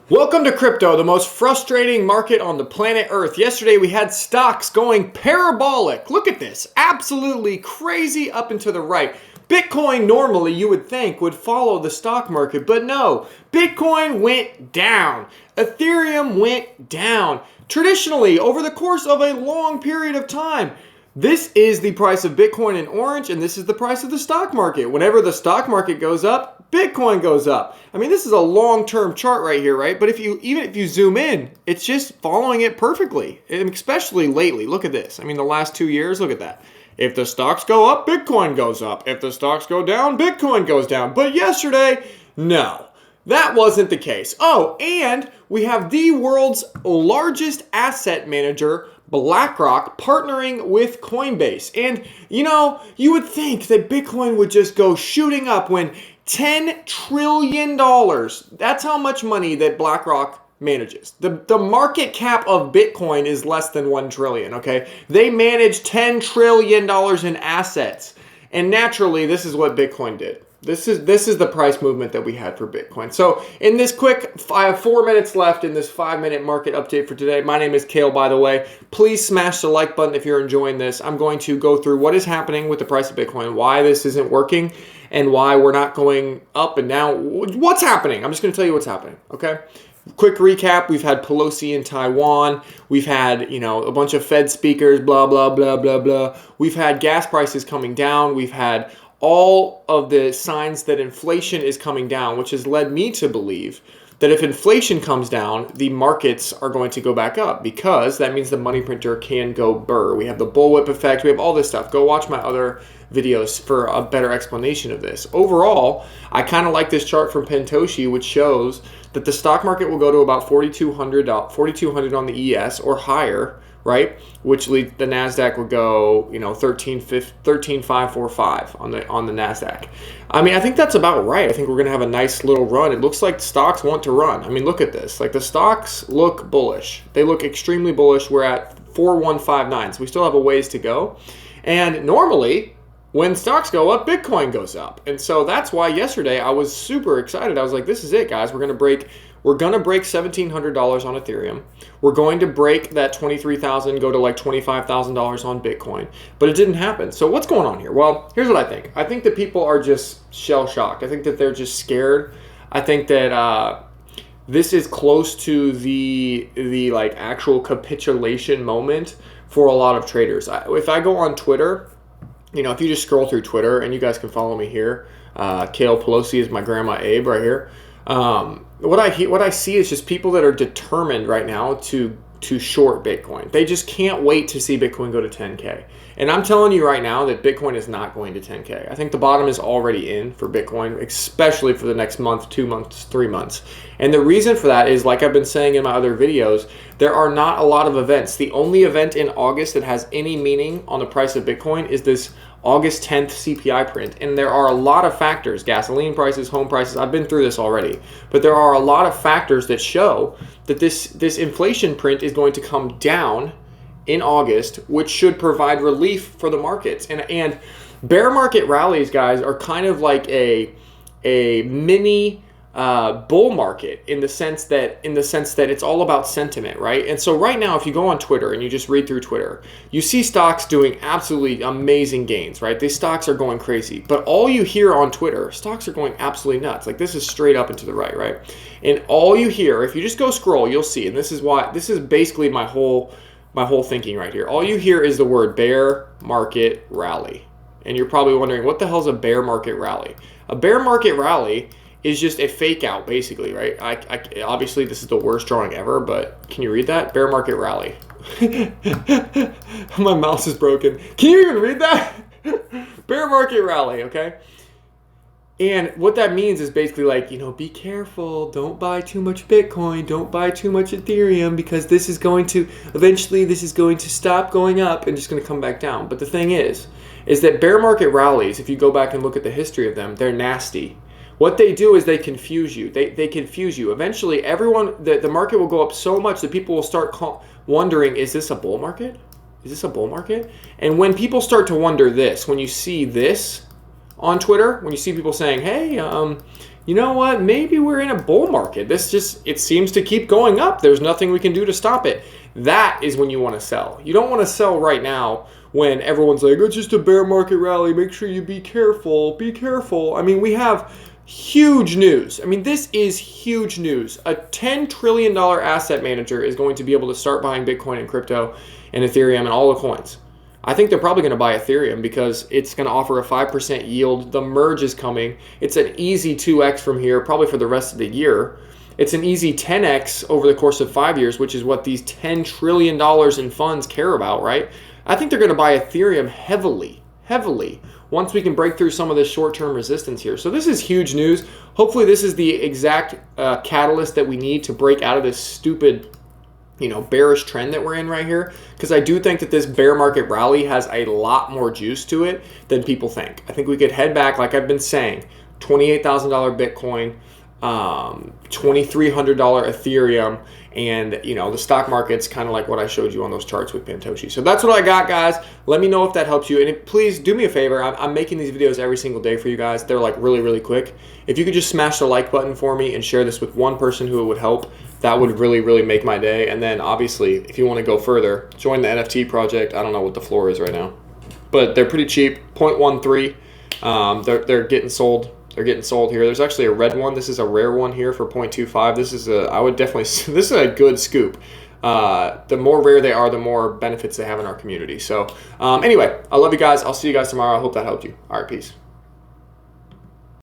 Welcome to crypto, the most frustrating market on the planet Earth. Yesterday we had stocks going parabolic. Look at this, absolutely crazy up and to the right. Bitcoin normally you would think would follow the stock market, but no. Bitcoin went down. Ethereum went down. Traditionally, over the course of a long period of time, this is the price of Bitcoin in orange, and this is the price of the stock market. Whenever the stock market goes up, Bitcoin goes up. I mean, this is a long-term chart right here, right? But even if you zoom in, it's just following it perfectly, and especially lately. Look at this. I mean, the last 2 years, look at that. If the stocks go up, Bitcoin goes up. If the stocks go down, Bitcoin goes down. But yesterday, no. That wasn't the case. Oh, and we have the world's largest asset manager, Blackrock, partnering with Coinbase. And, you would think that Bitcoin would just go shooting up when $10 trillion, that's how much money that BlackRock manages. The market cap of Bitcoin is less than 1 trillion, okay? They manage $10 trillion in assets. And naturally, this is what Bitcoin did. This is the price movement that we had for Bitcoin. So in this quick, I have 4 minutes left in this 5-minute market update for today. My name is Kale, by the way. Please smash the like button if you're enjoying this. I'm going to go through what is happening with the price of Bitcoin, why this isn't working, and why we're not going up and down. What's happening? I'm just going to tell you what's happening, okay? Quick recap, we've had Pelosi in Taiwan. We've had, a bunch of Fed speakers, blah, blah, blah, blah, blah. We've had gas prices coming down. We've had all of the signs that inflation is coming down, which has led me to believe that if inflation comes down, the markets are going to go back up because that means the money printer can go burr. We have the bullwhip effect. We have all this stuff. Go watch my other videos for a better explanation of this. Overall, I kind of like this chart from Pentoshi, which shows that the stock market will go to about 4,200 on the ES or higher, right? Which leads the Nasdaq would go, 13,545 on the Nasdaq. I mean, I think that's about right. I think we're going to have a nice little run. It looks like stocks want to run. I mean, look at this. Like the stocks look bullish. They look extremely bullish. We're at 4159. So we still have a ways to go. And normally, when stocks go up, Bitcoin goes up. And so that's why yesterday I was super excited. I was like, this is it, guys. We're going to break $1,700 on Ethereum. We're going to break that $23,000, go to like $25,000 on Bitcoin. But it didn't happen. So what's going on here? Well, here's what I think. I think that people are just shell-shocked. I think that they're just scared. I think that this is close to the like actual capitulation moment for a lot of traders. If I go on Twitter, if you just scroll through Twitter, and you guys can follow me here, Kale Pelosi is my grandma Abe right here. What I see is just people that are determined right now to short Bitcoin. They just can't wait to see Bitcoin go to 10K. And I'm telling you right now that Bitcoin is not going to 10K. I think the bottom is already in for Bitcoin, especially for the next month, 2 months, 3 months. And the reason for that is, like I've been saying in my other videos, there are not a lot of events. The only event in August that has any meaning on the price of Bitcoin is this August 10th CPI print. And there are a lot of factors, gasoline prices, home prices. I've been through this already. But there are a lot of factors that show that this inflation print is going to come down in August, which should provide relief for the markets. And bear market rallies, guys, are kind of like a mini bull market in the sense that it's all about sentiment, right? And so right now, if you go on Twitter and you just read through Twitter, you see stocks doing absolutely amazing gains, right? These stocks are going crazy, but all you hear on Twitter, stocks are going absolutely nuts. Like this is straight up and to the right? And all you hear, if you just go scroll, you'll see, and this is basically my whole thinking right here. All you hear is the word bear market rally. And you're probably wondering, what the hell is a bear market rally? A bear market rally is just a fake out, basically, right? I obviously, this is the worst drawing ever, but can you read that? Bear market rally. My mouse is broken. Can you even read that? Bear market rally, okay? And what that means is basically like, be careful. Don't buy too much Bitcoin. Don't buy too much Ethereum because this is going to stop going up and just going to come back down. But the thing is that bear market rallies, if you go back and look at the history of them, they're nasty. What they do is they confuse you. They confuse you. Eventually, the market will go up so much that people will start wondering, is this a bull market? Is this a bull market? And when people start to wonder this, when you see this on Twitter, when you see people saying, hey, you know what? Maybe we're in a bull market. It seems to keep going up. There's nothing we can do to stop it. That is when you want to sell. You don't want to sell right now when everyone's like, it's just a bear market rally. Make sure you be careful. Be careful. I mean, we have huge news. I mean, this is huge news. A $10 trillion asset manager is going to be able to start buying Bitcoin and crypto and Ethereum and all the coins. I think they're probably going to buy Ethereum because it's going to offer a 5% yield. The merge is coming. It's an easy 2x from here, probably for the rest of the year. It's an easy 10x over the course of 5 years, which is what these $10 trillion in funds care about, right? I think they're going to buy Ethereum heavily, once we can break through some of this short-term resistance here. So this is huge news. Hopefully this is the exact catalyst that we need to break out of this stupid bearish trend that we're in right here, because I do think that this bear market rally has a lot more juice to it than people think. I think we could head back, like I've been saying, $28,000 Bitcoin, $2,300 Ethereum, and the stock market's kind of like what I showed you on those charts with Pantoshi. So that's what I got, guys. Let me know if that helps you, and please do me a favor. I'm making these videos every single day for you guys. They're like really quick. If you could just smash the like button for me and share this with one person who it would help, that would really make my day. And then obviously, if you want to go further, join the NFT project. I don't know what the floor is right now, but they're pretty cheap, 0.13. They're getting sold. They're getting sold here. There's actually a red one. This is a rare one here for 0.25. This is this is a good scoop. The more rare they are, the more benefits they have in our community. So anyway, I love you guys. I'll see you guys tomorrow. I hope that helped you. All right, peace.